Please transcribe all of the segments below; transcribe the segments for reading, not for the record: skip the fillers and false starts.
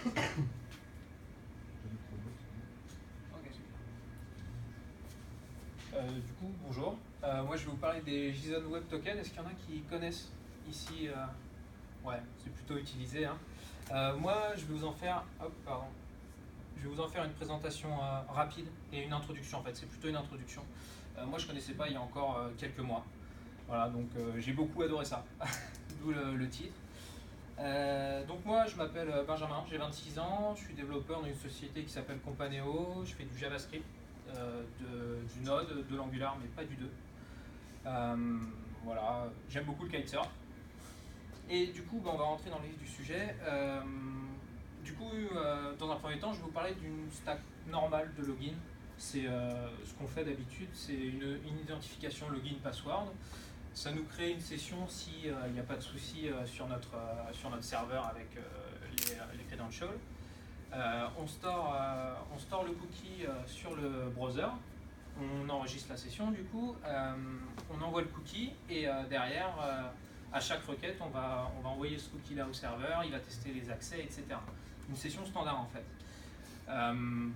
Du coup, bonjour. Moi, je vais vous parler des JSON Web Tokens. Est-ce qu'il y en a qui connaissent ici? Ouais, c'est plutôt utilisé. Hein. Moi, je vais vous en faire. Hop, pardon. Je vais vous en faire une présentation rapide et une introduction. En fait, c'est plutôt une introduction. Moi, je ne connaissais pas il y a encore quelques mois. Voilà, donc j'ai beaucoup adoré ça. D'où le titre. Donc moi, je m'appelle Benjamin, j'ai 26 ans, je suis développeur dans une société qui s'appelle Companeo, je fais du JavaScript, du Node, de l'Angular, mais pas du 2. Voilà, j'aime beaucoup le kitesurf. Et du coup, on va rentrer dans le vif du sujet. Dans un premier temps, je vais vous parler d'une stack normale de login. C'est ce qu'on fait d'habitude, c'est une identification login-password. Ça nous crée une session s'il n'y a pas de souci sur notre serveur avec les credentials. On store le cookie sur le browser. On enregistre la session du coup. On envoie le cookie et derrière, à chaque requête, on va envoyer ce cookie là au serveur. Il va tester les accès, etc. Une session standard en fait.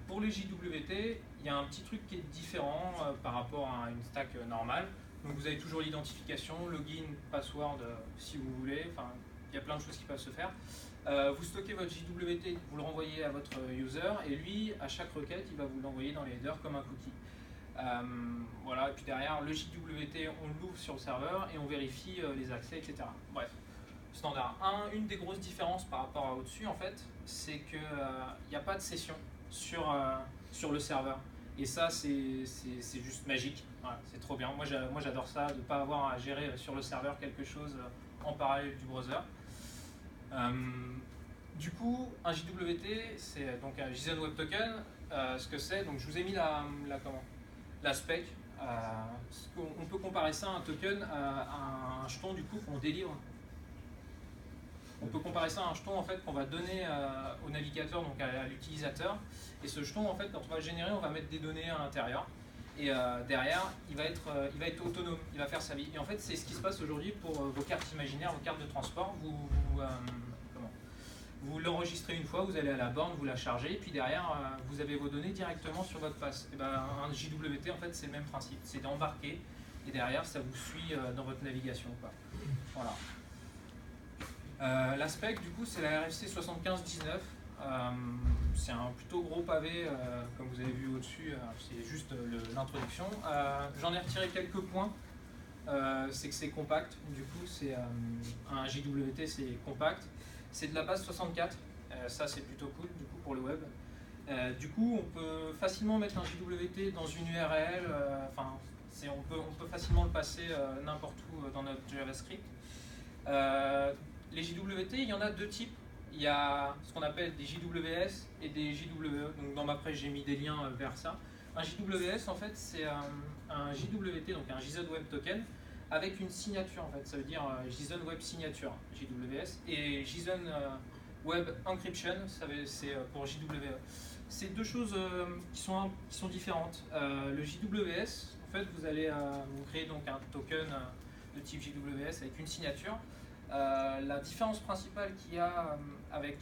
Pour les JWT, il y a un petit truc qui est différent par rapport à une stack normale. Donc vous avez toujours l'identification, login, password si vous voulez, enfin il y a plein de choses qui peuvent se faire. Vous stockez votre JWT, vous le renvoyez à votre user et lui, à chaque requête, il va vous l'envoyer dans les headers comme un cookie. Voilà, et puis derrière, le JWT, on l'ouvre sur le serveur et on vérifie les accès, etc. Bref, standard. Une des grosses différences par rapport à au-dessus, en fait, c'est qu'il n'y a pas de session sur le serveur. Et ça, c'est juste magique. Voilà, c'est trop bien. Moi, j'adore ça, de ne pas avoir à gérer sur le serveur quelque chose en parallèle du browser. Du coup, un JWT, c'est donc un JSON Web Token. Ce que c'est, donc je vous ai mis la spec. On peut comparer ça à un token, à un jeton du coup qu'on délivre. On peut comparer ça à un jeton en fait qu'on va donner au navigateur, donc à l'utilisateur. Et ce jeton, en fait, quand on va le générer, on va mettre des données à l'intérieur. Et derrière, il va être autonome, il va faire sa vie. Et en fait, c'est ce qui se passe aujourd'hui pour vos cartes imaginaires, vos cartes de transport. Vous l'enregistrez une fois, vous allez à la borne, vous la chargez, et puis derrière, vous avez vos données directement sur votre passe. Et ben, un JWT, en fait, c'est le même principe. C'est d'embarquer, et derrière, ça vous suit dans votre navigation. Quoi. Voilà. La spec, du coup, c'est la RFC 7519. C'est un plutôt gros pavé, comme vous avez vu au-dessus, c'est juste l'introduction. J'en ai retiré quelques points. C'est que c'est compact, du coup, c'est un JWT, c'est compact. C'est de la base 64, ça c'est plutôt cool, du coup, pour le web. Du coup, on peut facilement mettre un JWT dans une URL, on peut facilement le passer n'importe où dans notre JavaScript. Les JWT, il y en a deux types. Il y a ce qu'on appelle des JWS et des JWE. Donc dans ma presse, j'ai mis des liens vers ça. Un JWS, en fait, c'est un JWT, donc un JSON Web Token, avec une signature, en fait. Ça veut dire JSON Web Signature, JWS. Et JSON Web Encryption, c'est pour JWE. C'est deux choses qui sont différentes. Le JWS, en fait, vous allez vous créer donc un token de type JWS avec une signature. La différence principale qu'il y a avec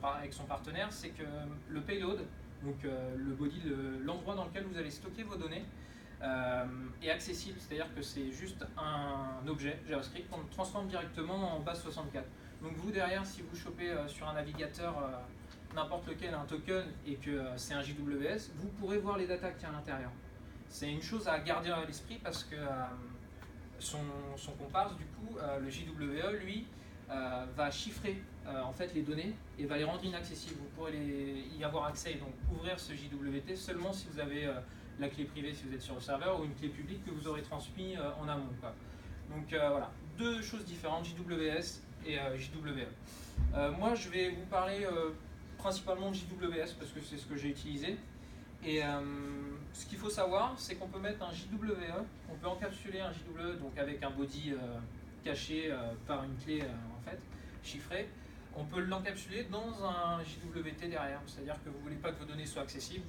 avec son partenaire, c'est que le payload, donc le body, l'endroit dans lequel vous allez stocker vos données, est accessible, c'est-à-dire que c'est juste un objet JavaScript qu'on transforme directement en base 64. Donc vous derrière, si vous chopez sur un navigateur n'importe lequel un token et que c'est un JWS, vous pourrez voir les datas qu'il y a à l'intérieur. C'est une chose à garder à l'esprit parce que son comparse, du coup, le JWE, lui, va chiffrer en fait les données et va les rendre inaccessibles. Vous pourrez y avoir accès et donc ouvrir ce JWT seulement si vous avez la clé privée si vous êtes sur le serveur ou une clé publique que vous aurez transmis en amont. Quoi. Donc voilà, deux choses différentes, JWS et JWE. Moi, je vais vous parler principalement de JWS parce que c'est ce que j'ai utilisé. Et ce qu'il faut savoir, c'est qu'on peut mettre un JWE, on peut encapsuler un JWE donc avec un body caché par une clé en fait, chiffrée. On peut l'encapsuler dans un JWT derrière, c'est-à-dire que vous ne voulez pas que vos données soient accessibles,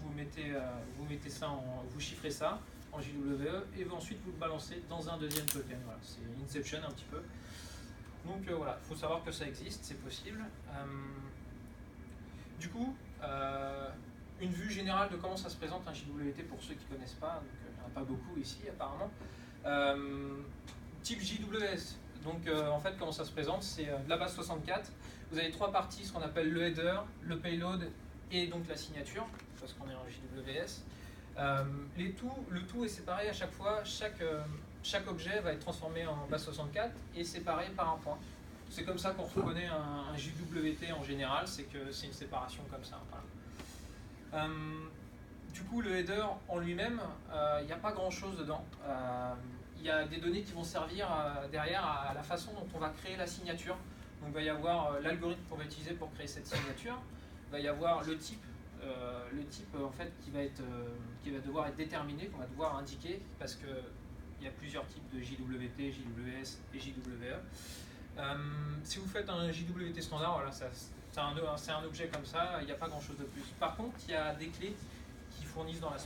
vous chiffrez ça en JWE et ensuite vous le balancez dans un deuxième token. Voilà, c'est Inception un petit peu. Donc voilà, il faut savoir que ça existe, c'est possible. Du coup, une vue générale de comment ça se présente un JWT pour ceux qui ne connaissent pas, donc il n'y en a pas beaucoup ici apparemment. Type JWS, donc en fait comment ça se présente, c'est de la base 64. Vous avez trois parties, ce qu'on appelle le header, le payload et donc la signature, parce qu'on est en JWS. Le tout est séparé à chaque fois, chaque objet va être transformé en base 64 et séparé par un point. C'est comme ça qu'on reconnaît un JWT en général, c'est que c'est une séparation comme ça. Voilà. Du coup, le header en lui-même, il n'y a pas grand-chose dedans. Il y a des données qui vont servir derrière à la façon dont on va créer la signature. Donc il va y avoir l'algorithme qu'on va utiliser pour créer cette signature. Il va y avoir le type en fait qui va devoir être déterminé, qu'on va devoir indiquer, parce qu'il y a plusieurs types de JWT, JWS et JWE. Si vous faites un JWT standard, voilà, c'est un objet comme ça, il n'y a pas grand chose de plus. Par contre, il y a des clés qui fournissent dans la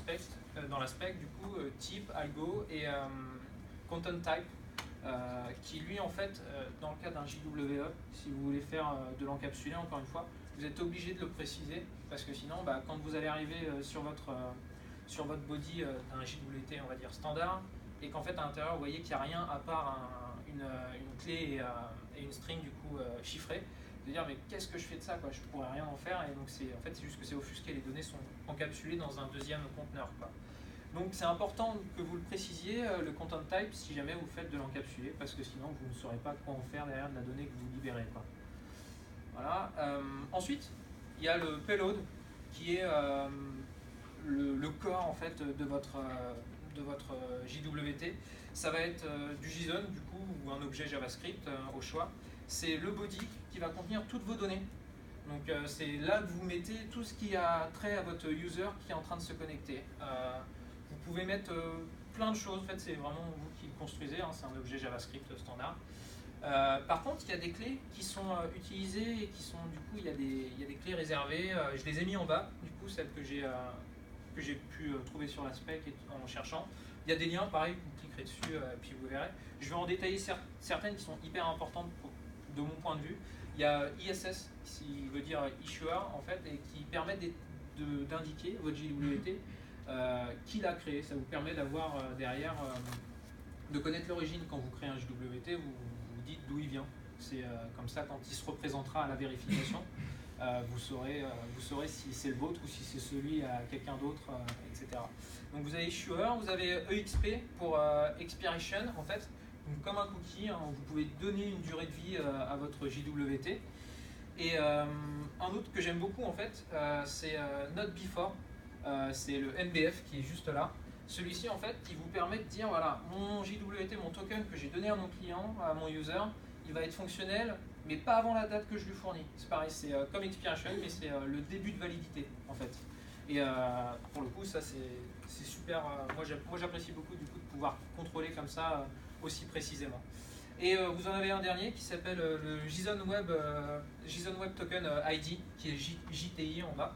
spec du coup, type, algo et content type, qui lui en fait, dans le cas d'un JWE, si vous voulez faire de l'encapsulé encore une fois, vous êtes obligé de le préciser, parce que sinon, quand vous allez arriver sur votre body d'un JWT, on va dire standard, et qu'en fait à l'intérieur vous voyez qu'il n'y a rien à part une clé et une string du coup chiffrée, de dire mais qu'est-ce que je fais de ça quoi, je pourrais rien en faire, et donc c'est juste que c'est offusqué, les données sont encapsulées dans un deuxième conteneur quoi. Donc c'est important que vous le précisiez, le content type, si jamais vous faites de l'encapsulé, parce que sinon vous ne saurez pas quoi en faire derrière de la donnée que vous libérez quoi. Voilà. Ensuite, il y a le payload qui est le corps en fait de votre JWT. Ça va être du JSON du coup ou un objet JavaScript au choix. C'est le body qui va contenir toutes vos données. Donc c'est là que vous mettez tout ce qui a trait à votre user qui est en train de se connecter. Vous pouvez mettre plein de choses. En fait, c'est vraiment vous qui le construisez. Hein, c'est un objet JavaScript standard. Par contre, il y a des clés qui sont utilisées et qui sont du coup, il y a des clés réservées. Je les ai mis en bas, du coup, celles que j'ai pu trouver sur la spec en cherchant. Il y a des liens, pareil, vous cliquerez dessus, puis vous verrez. Je vais en détailler certaines qui sont hyper importantes de mon point de vue. Il y a ISS, qui veut dire issuer, en fait, et qui permet d'indiquer votre JWT qui l'a créé. Ça vous permet d'avoir derrière, de connaître l'origine quand vous créez un JWT. Vous dites d'où il vient. C'est comme ça, quand il se représentera à la vérification, vous saurez si c'est le vôtre ou si c'est celui à quelqu'un d'autre, etc. Donc vous avez issuer, vous avez EXP pour expiration, en fait. Donc, comme un cookie, hein, vous pouvez donner une durée de vie à votre JWT. Et un autre que j'aime beaucoup, en fait, c'est not before. C'est le NBF qui est juste là. Celui-ci, en fait, il vous permet de dire, voilà, mon JWT, mon token que j'ai donné à mon client, à mon user, il va être fonctionnel, mais pas avant la date que je lui fournis. C'est pareil, c'est comme expiration, mais c'est le début de validité, en fait. Et pour le coup, ça, c'est super. Moi, j'apprécie beaucoup, du coup, de pouvoir contrôler comme ça aussi précisément. Et vous en avez un dernier qui s'appelle le JSON Web Token ID, qui est JTI en bas.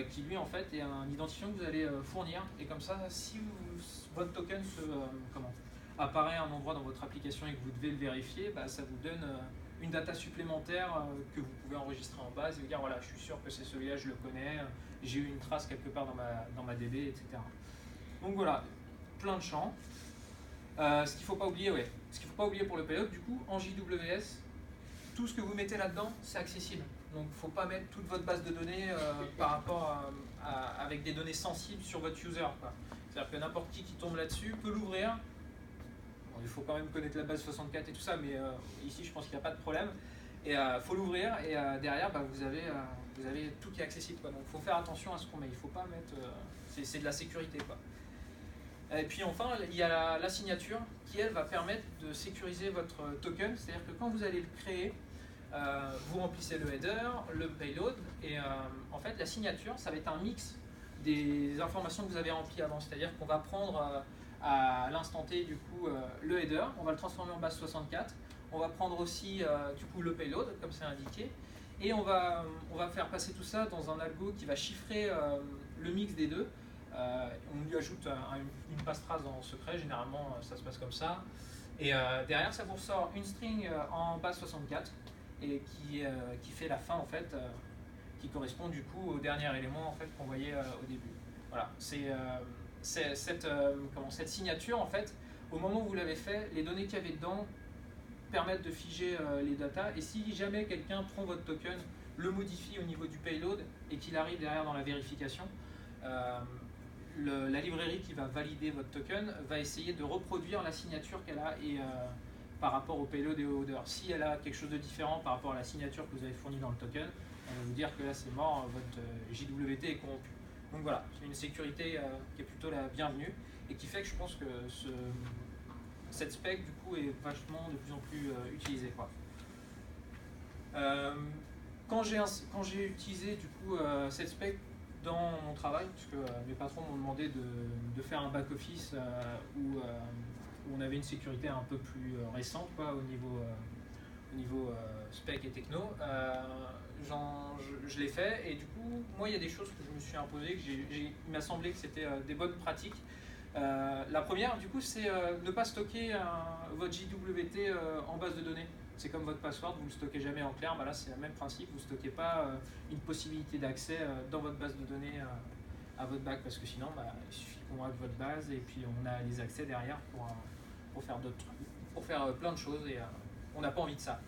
Qui lui en fait est un identifiant que vous allez fournir, et comme ça si votre token apparaît à un endroit dans votre application et que vous devez le vérifier, ça vous donne une data supplémentaire que vous pouvez enregistrer en base et vous dire voilà, je suis sûr que c'est celui-là, je le connais, j'ai eu une trace quelque part dans ma DB, etc. Donc voilà, plein de champs. Ce qu'il ne faut pas oublier, pour le payload, du coup, en JWS, tout ce que vous mettez là-dedans, c'est accessible. Donc il ne faut pas mettre toute votre base de données par rapport avec des données sensibles sur votre user. C'est-à-dire que n'importe qui tombe là-dessus peut l'ouvrir. Bon, il faut quand même connaître la base 64 et tout ça, mais ici je pense qu'il n'y a pas de problème. Et il faut l'ouvrir et derrière vous avez tout qui est accessible. Donc il faut faire attention à ce qu'on met. Il ne faut pas mettre. C'est de la sécurité. Et puis enfin, il y a la signature qui elle va permettre de sécuriser votre token. C'est-à-dire que quand vous allez le créer, vous remplissez le header, le payload, et en fait la signature, ça va être un mix des informations que vous avez remplies avant. C'est-à-dire qu'on va prendre à l'instant T du coup le header, on va le transformer en base 64, on va prendre aussi du coup le payload, comme c'est indiqué, et on va faire passer tout ça dans un algo qui va chiffrer le mix des deux. On lui ajoute une passphrase en secret, généralement ça se passe comme ça, et derrière ça vous ressort une string en base 64 et qui fait la fin en fait qui correspond du coup au dernier élément en fait, qu'on voyait au début. Voilà, cette signature, en fait, au moment où vous l'avez fait, les données qu'il y avait dedans permettent de figer les datas, et si jamais quelqu'un prend votre token, le modifie au niveau du payload, et qu'il arrive derrière dans la vérification, la librairie qui va valider votre token va essayer de reproduire la signature qu'elle a et, par rapport au payload et au header. Si elle a quelque chose de différent par rapport à la signature que vous avez fournie dans le token, on va vous dire que là c'est mort, votre JWT est corrompu. Donc voilà, c'est une sécurité qui est plutôt la bienvenue et qui fait que je pense que cette spec du coup est vachement de plus en plus utilisée, quoi. Quand j'ai utilisé du coup cette spec dans mon travail, puisque mes patrons m'ont demandé de faire un back-office où on avait une sécurité un peu plus récente, quoi, au niveau spec et techno, je l'ai fait, et du coup, moi il y a des choses que je me suis imposé, il m'a semblé que c'était des bonnes pratiques. La première, du coup, c'est ne pas stocker votre JWT en base de données. C'est comme votre password, vous ne le stockez jamais en clair. Bah là, c'est le même principe, vous ne stockez pas une possibilité d'accès dans votre base de données à votre bac, parce que sinon, il suffit qu'on hack votre base et puis on a les accès derrière pour faire d'autres trucs, pour faire plein de choses, et on n'a pas envie de ça.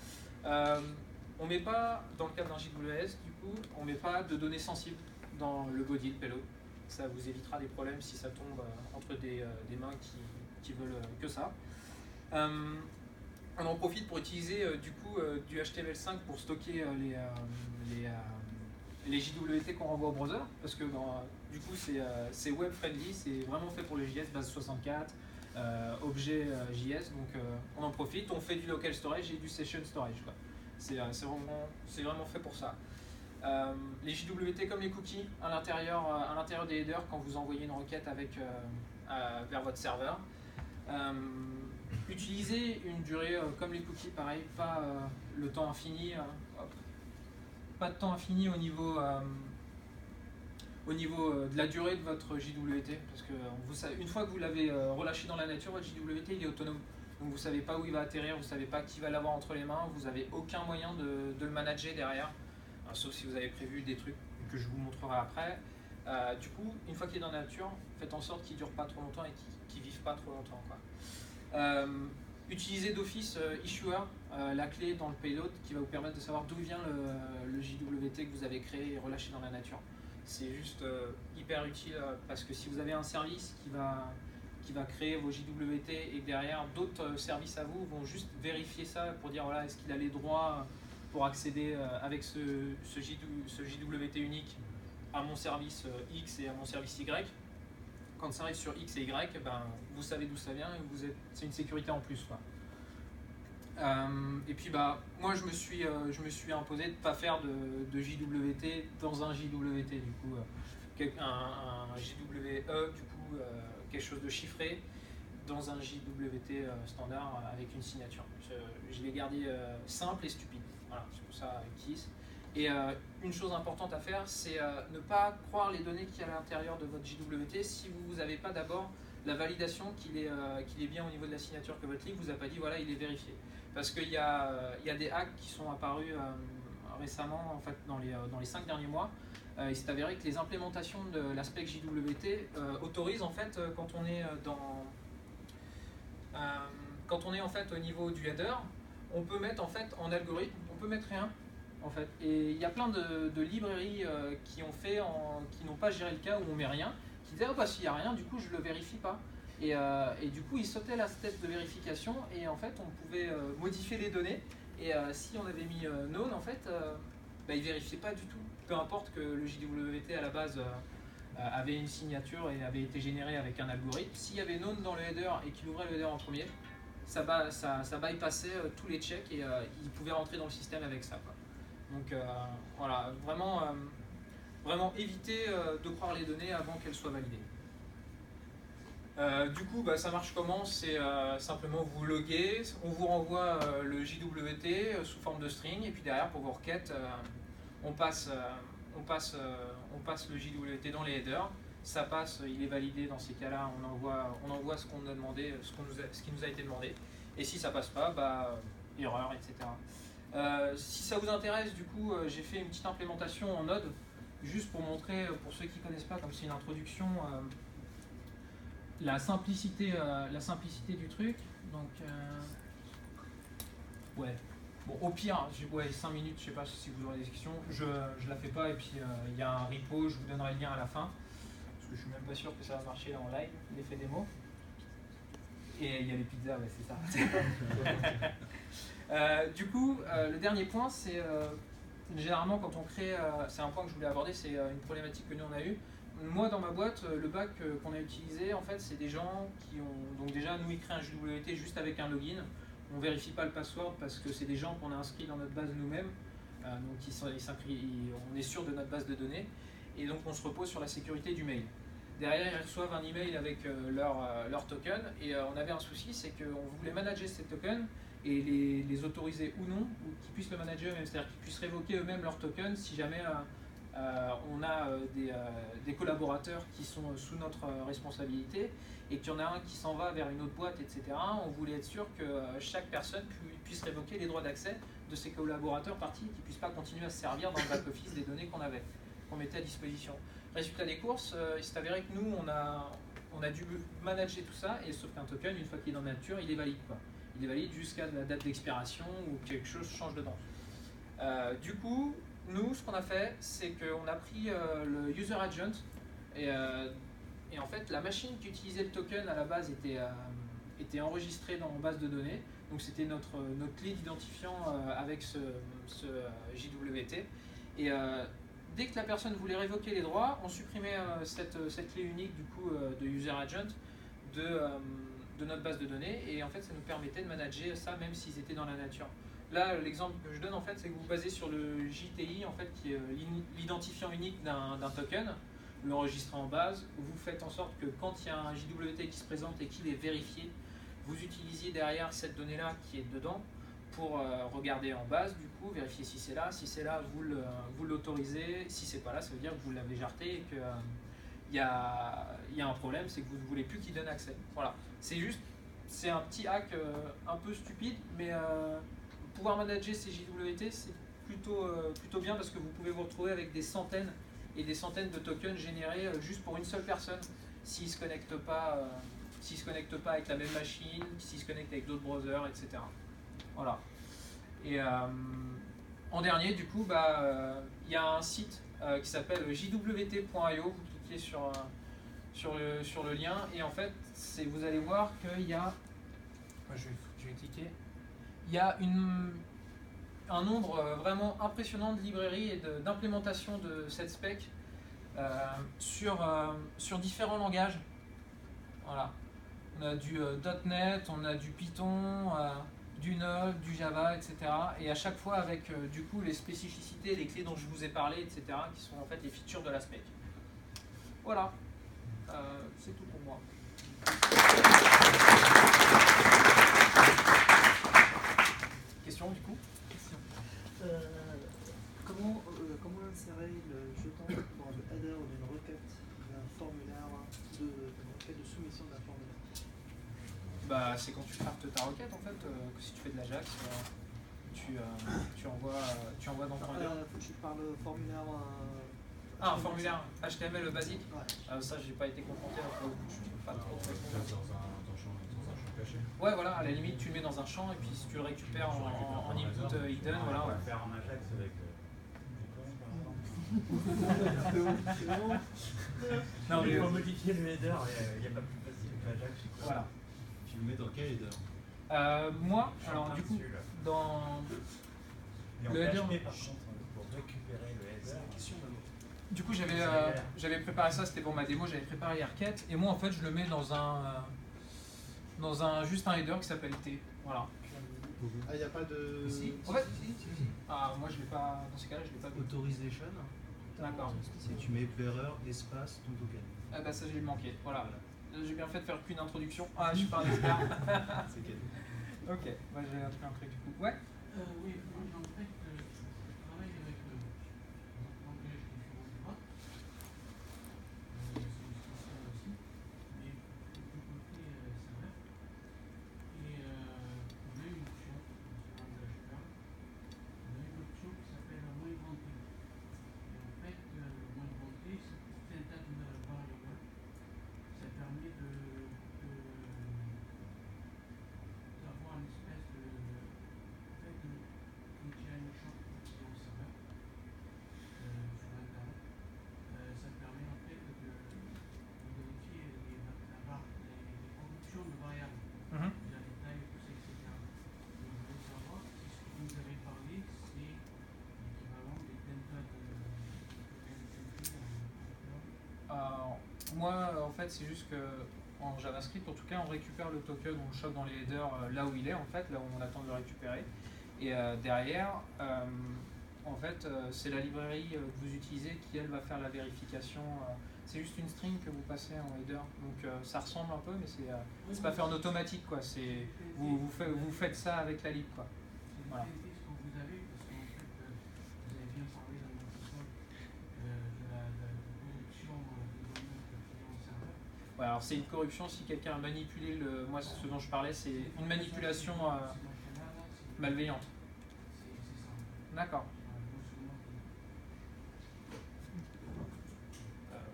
On met pas, dans le cadre d'un JWS, du coup, on met pas de données sensibles dans le body de payload. Ça vous évitera des problèmes si ça tombe entre des mains qui veulent que ça. On en profite pour utiliser du coup du HTML5 pour stocker les JWT qu'on renvoie au browser, parce que du coup c'est web friendly, c'est vraiment fait pour le JS base 64, objet JS, donc on en profite, on fait du local storage et du session storage, quoi. C'est vraiment fait pour ça. Les JWT comme les cookies à l'intérieur des headers quand vous envoyez une requête vers votre serveur. Utilisez une durée comme les cookies, pareil, pas le temps infini, pas de temps infini au niveau de la durée de votre JWT, parce que une fois que vous l'avez relâché dans la nature, votre JWT il est autonome. Donc vous ne savez pas où il va atterrir, vous ne savez pas qui va l'avoir entre les mains, vous n'avez aucun moyen de le manager derrière, sauf si vous avez prévu des trucs que je vous montrerai après. Du coup, une fois qu'il est dans la nature, faites en sorte qu'il ne dure pas trop longtemps et qu'il ne vive pas trop longtemps, quoi. Utilisez d'office issuer, la clé dans le payload qui va vous permettre de savoir d'où vient le JWT que vous avez créé et relâché dans la nature. C'est juste hyper utile parce que si vous avez un service qui va créer vos JWT et que derrière d'autres services à vous vont juste vérifier ça pour dire voilà, est-ce qu'il a les droits pour accéder avec ce JWT unique à mon service X et à mon service Y. Quand ça arrive sur X et Y, vous savez d'où ça vient et c'est une sécurité en plus, quoi. Et puis moi je me suis imposé de ne pas faire de JWT dans un JWT, du coup un JWE, du coup quelque chose de chiffré dans un JWT standard avec une signature. Je l'ai gardé simple et stupide, voilà, c'est pour ça KISS. Et une chose importante à faire, c'est ne pas croire les données qu'il y a à l'intérieur de votre JWT si vous n'avez pas d'abord la validation qu'il est bien au niveau de la signature, que votre leak vous a pas dit voilà, il est vérifié. Parce qu'il y a des hacks qui sont apparus récemment, en fait, dans les 5 derniers mois. Il s'est avéré que les implémentations de l'aspect JWT autorisent, en fait, quand on est en fait au niveau du header, on peut mettre en fait en algorithme, on peut mettre rien. En fait. Et il y a plein de librairies qui n'ont pas géré le cas où on met rien, qui disaient s'il n'y a rien, du coup je ne le vérifie pas. Et du coup ils sautaient la step de vérification et en fait on pouvait modifier les données. Et si on avait mis known, en fait, ils ne vérifiaient pas du tout. Peu importe que le JWT à la base avait une signature et avait été généré avec un algorithme, s'il y avait known dans le header et qu'il ouvrait le header en premier, ça bypassait tous les checks et il pouvait rentrer dans le système avec ça, quoi. Donc voilà, vraiment éviter de croire les données avant qu'elles soient validées. Du coup, ça marche comment? C'est simplement vous loguez, on vous renvoie le JWT sous forme de string, et puis derrière pour vos requêtes, on passe le JWT dans les headers, ça passe, il est validé dans ces cas-là, on envoie ce qu'on a demandé, ce qui nous a été demandé, et si ça passe pas, erreur, etc. Si ça vous intéresse, du coup, j'ai fait une petite implémentation en Node, juste pour montrer, pour ceux qui ne connaissent pas, comme c'est une introduction, la simplicité du truc. Donc, ouais. Bon, au pire, 5 minutes, je sais pas si vous aurez des questions. Je la fais pas, et puis il y a un repo, je vous donnerai le lien à la fin. Parce que je suis même pas sûr que ça va marcher en live, l'effet démo. Et il y a les pizzas, ouais, c'est ça. Du coup, le dernier point, c'est généralement quand on crée, c'est un point que je voulais aborder, c'est une problématique que nous on a eue. Moi, dans ma boîte, le bac qu'on a utilisé, en fait, c'est des gens qui ont. Donc, déjà, nous, ils créent un JWT juste avec un login. On ne vérifie pas le password parce que c'est des gens qu'on a inscrits dans notre base nous-mêmes. Donc, on est sûr de notre base de données. Et donc, on se repose sur la sécurité du mail. Derrière, ils reçoivent un email avec leur token. Et on avait un souci, c'est qu'on voulait manager ces tokens et les autoriser ou non, ou qu'ils puissent le manager eux-mêmes. C'est-à-dire qu'ils puissent révoquer eux-mêmes leur token si jamais on a des collaborateurs qui sont sous notre responsabilité et qu'il y en a un qui s'en va vers une autre boîte, etc. On voulait être sûr que chaque personne puisse révoquer les droits d'accès de ses collaborateurs partis et qu'ils ne puissent pas continuer à se servir dans le back-office des données qu'on mettait à disposition. Résultat des courses, il s'est avéré que nous, on a dû manager tout ça, et sauf qu'un token, une fois qu'il est dans la nature, il est valide, quoi. Il est valide jusqu'à la date d'expiration ou quelque chose change dedans. Du coup, nous, ce qu'on a fait, c'est qu'on a pris le user agent et en fait, la machine qui utilisait le token à la base était enregistrée dans une base de données. Donc, c'était notre clé d'identifiant avec ce JWT. Et dès que la personne voulait révoquer les droits, on supprimait cette clé unique du coup de user agent de notre base de données. Et en fait, ça nous permettait de manager ça même s'ils étaient dans la nature. Là, l'exemple que je donne, en fait, c'est que vous basez sur le JTI, en fait, qui est l'identifiant unique d'un token. Vous l'enregistrez en base. Vous faites en sorte que quand il y a un JWT qui se présente et qu'il est vérifié, vous utilisiez derrière cette donnée-là qui est dedans pour regarder en base, du coup, vérifier si c'est là. Si c'est là, vous l'autorisez. Si c'est pas là, ça veut dire que vous l'avez jarté et qu'il y a un problème, c'est que vous ne voulez plus qu'il donne accès. Voilà. C'est un petit hack un peu stupide, mais pouvoir manager ces JWT, c'est plutôt bien parce que vous pouvez vous retrouver avec des centaines et des centaines de tokens générés juste pour une seule personne s'il ne se connecte pas avec la même machine, s'il se connecte avec d'autres browsers, etc. Voilà. Et en dernier, du coup, y a un site qui s'appelle jwt.io. Vous cliquez sur le lien et en fait, vous allez voir qu'il y a... Je vais cliquer. Il y a un nombre vraiment impressionnant de librairies et d'implémentation de cette spec sur différents langages. Voilà. On a du .NET, on a du Python, du Node, du Java, etc. Et à chaque fois avec du coup les spécificités, les clés dont je vous ai parlé, etc. qui sont en fait les features de la spec. Voilà. C'est tout pour moi. Question du coup? Comment insérer le jeton dans le header d'une requête d'un formulaire, d'une requête de soumission d'un formulaire? C'est quand tu craftes ta requête en fait, que si tu fais de l'Ajax, tu envoies dans ton header. Je parle formulaire. Un formulaire HTML basique. Ouais. Ça, j'ai pas été confronté, donc je suis pas trop dans un champ caché. Ouais, voilà, à la limite, tu le mets dans un champ et puis si tu le récupères en input hidden, voilà. On va le faire en Ajax avec. Non, mais pour modifier le header, il n'y a pas plus facile que Ajax. Voilà. Tu le mets dans quel header? Moi, alors du coup, dans le header, par contre, pour récupérer le header. Du coup, j'avais préparé ça, c'était pour ma démo, j'avais préparé les requêtes et moi en fait je le mets dans juste un header qui s'appelle T. Voilà. Il n'y a pas de. Si. En fait, si. Moi je l'ai pas, dans ces cas-là, je l'ai pas. Authorization. D'accord. Si tu mets bearer, espace, ton token. Ça j'ai manqué. Voilà. J'ai bien fait de faire qu'une introduction. Je suis pas un expert. C'est cadeau. Ok, j'ai appris un truc du coup. Ouais. Oui, moi en fait, je travaille avec l'anglais, je suis sur le droit. C'est spécial aussi, mais du côté serveur. Et on a une option sur un langage cloud moi, en fait, c'est juste que en JavaScript, en tout cas, on récupère le token, on le chope dans les headers là où il est, en fait, là où on attend de le récupérer. Et derrière, en fait, c'est la librairie que vous utilisez qui, elle, va faire la vérification. C'est juste une string que vous passez en header. Donc ça ressemble un peu, mais c'est pas fait en automatique, quoi. Vous faites ça avec la lib, quoi. Voilà. Ce que vous avez, parce qu'en fait, vous avez bien parlé dans votre sous-sol de la corruption des données client-serveur. Ouais, alors c'est une corruption si quelqu'un a manipulé le. Moi, ce dont je parlais, c'est une manipulation malveillante. C'est ça. D'accord.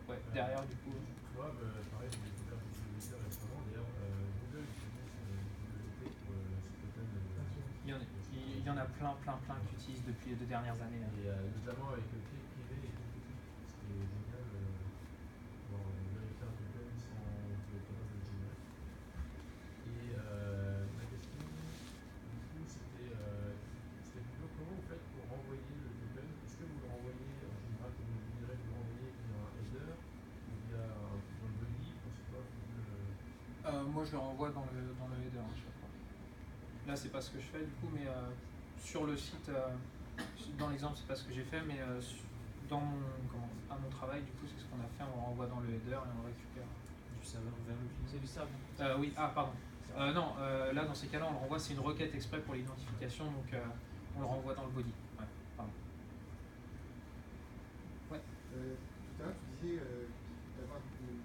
Ouais, derrière, du coup. Moi, pareil, j'ai découvert WT récemment. D'ailleurs, Google utilise WT pour ce token. Il y en a plein qui utilisent depuis les 2 dernières années. Et notamment avec le clé privé et clé publique, ce qui est génial pour vérifier un token sans le commun de général. Et ma question, du coup, c'était plutôt comment vous faites pour renvoyer le token? Est-ce que vous le renvoyez en général comme vous direz, vous le renvoyez via un header ou via dans le body? C'est quoi Moi, je le renvoie dans le header à chaque fois. Là, c'est pas ce que je fais du coup, mais sur le site, dans l'exemple, c'est pas ce que j'ai fait, mais à mon travail, du coup, c'est ce qu'on a fait. On le renvoie dans le header et on le récupère. Du serveur vers le client. C'est du serveur. Oui, pardon. Non, là, dans ces cas-là, on le renvoie, c'est une requête exprès pour l'identification, donc on le renvoie dans le body. Ouais, pardon. Ouais. Tout à l'heure, tu disais d'avoir des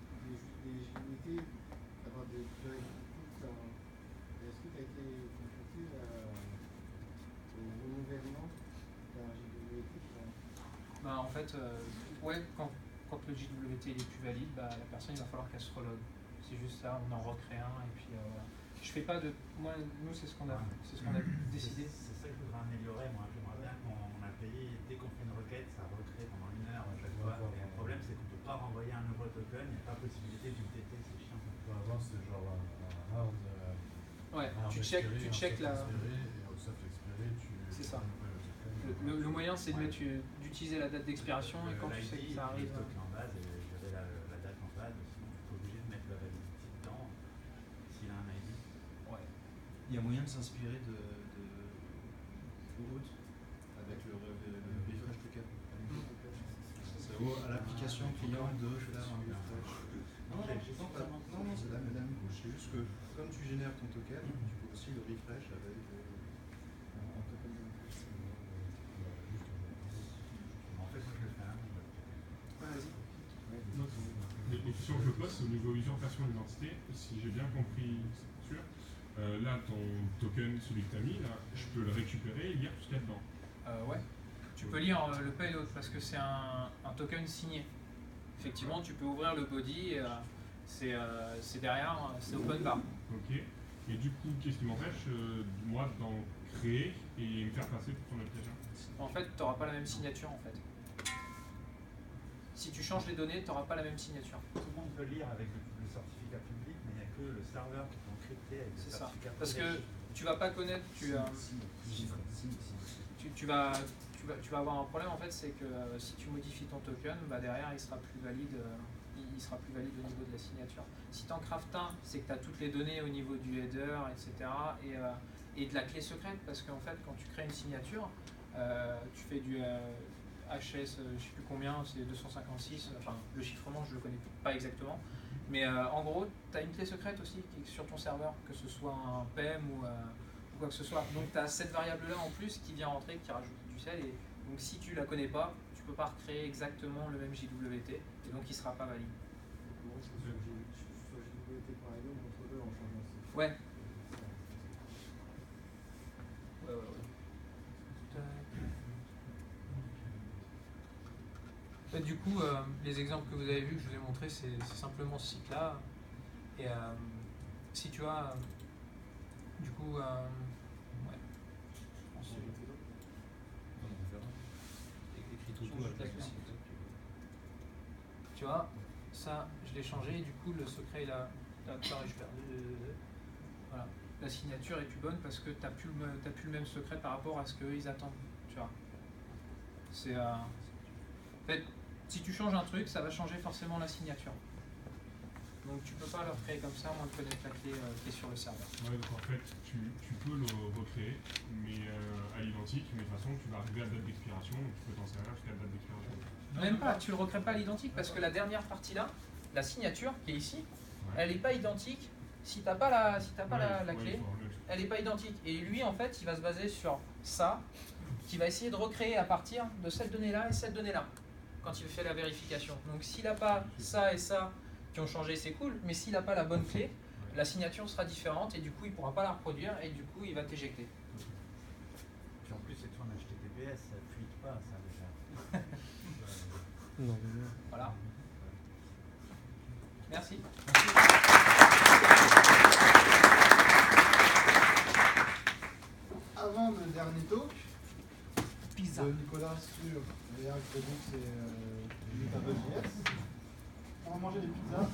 JWT, d'avoir des queries toutes. Est-ce que tu as été confronté au renouvellement d'un JWT? Bah, en fait, ouais, quand le JWT il est plus valide, bah, la personne, il va falloir qu'elle se relogue. C'est juste ça, on en recrée un et puis voilà. Je fais pas de. Moi, nous, c'est ce qu'on a décidé. C'est ça que je voudrais améliorer. Moi, j'aimerais bien qu'on API, dès qu'on fait une requête, ça recrée pendant 1 heure à chaque fois. Et le problème, c'est qu'on ne peut pas renvoyer un nouveau token, il n'y a pas possibilité d'UTT, c'est chiant. On peut avoir ce genre un hard. Ouais, tu check la. Et au soft expiré, c'est ça. Le moyen, c'est d'utiliser la date d'expiration et quand tu sais que ça arrive. Le token en base, et j'avais la date en base, sinon tu es obligé de mettre la validité dedans s'il a un ID. Ouais. Il y a moyen de s'inspirer de Root avec le refresh token. Ça vaut à l'application client de faire un refresh. Non, c'est la même gauche. C'est juste que comme tu génères ton token, tu peux aussi le refresh avec un token de refresh. En fait, moi je le fais un. Vas-y. Les questions que je pose, c'est au niveau usurpation d'identité. Si j'ai bien compris, sûr, là, ton token, celui que tu as mis, là, je peux le récupérer et lire tout ce qu'il y a dedans. Ouais. Tu peux lire le payload parce que c'est un token signé. Effectivement, tu peux ouvrir le body et c'est derrière, c'est open bar. Ok. Et du coup, qu'est-ce qui m'empêche, moi, d'en créer et me faire passer pour ton application? En fait, tu n'auras pas la même signature en fait. Si tu changes les données, tu n'auras pas la même signature. Tout le monde peut lire avec le certificat public, mais il n'y a que le serveur qui peut encrypter avec le certificat privé. Parce que tu vas pas connaître, tu vas avoir un problème en fait, c'est que si tu modifies ton token, bah derrière il sera plus valide, il sera plus valide au niveau de la signature. Si tu en craftes un, c'est que tu as toutes les données au niveau du header, etc. Et de la clé secrète, parce qu'en fait quand tu crées une signature, tu fais du HS, je sais plus combien, c'est 256, enfin le chiffrement je le connais pas exactement, mais en gros tu as une clé secrète aussi qui est sur ton serveur, que ce soit un PEM ou quoi que ce soit. Donc tu as cette variable là en plus qui vient rentrer, qui rajoute du sel, et donc si tu la connais pas, tu peux pas recréer exactement le même JWT et donc il sera pas valide. Donc, sur JWT par exemple, on retrouve en changeant ça. Ouais. Du coup, les exemples que vous avez vus, que je vous ai montrés, c'est simplement ce site-là. Et si tu as, du coup, ouais. Tu vois, ça, je l'ai changé, et du coup, le secret, il a voilà. La signature est plus bonne parce que tu n'as plus le même secret par rapport à ce qu'eux, ils attendent. Tu vois. C'est... En fait, si tu changes un truc, ça va changer forcément la signature. Donc tu peux pas le recréer comme ça, à moins de connaître la clé qui est sur le serveur. Ouais, donc en fait, tu peux le recréer, mais à l'identique, mais de toute façon, tu vas arriver à date d'expiration, donc tu peux t'en servir jusqu'à date d'expiration. Même pas, tu le recrées pas à l'identique parce que la dernière partie là, la signature qui est ici, elle n'est pas identique. Si tu n'as pas la, la clé, elle n'est pas identique. Et lui, en fait, il va se baser sur ça, qui va essayer de recréer à partir de cette donnée-là et cette donnée-là, quand il fait la vérification. Donc s'il n'a pas ça et ça qui ont changé, c'est cool, mais s'il n'a pas la bonne clé, la signature sera différente et du coup, il ne pourra pas la reproduire et du coup, il va t'éjecter. Puis en plus, c'est en HTTPS, ça ne fuite pas, ça déjà. Non. Voilà. Merci. Avant le dernier talk, Pizza. de Nicolas sur React Redux et Java.js, on va manger des pizzas.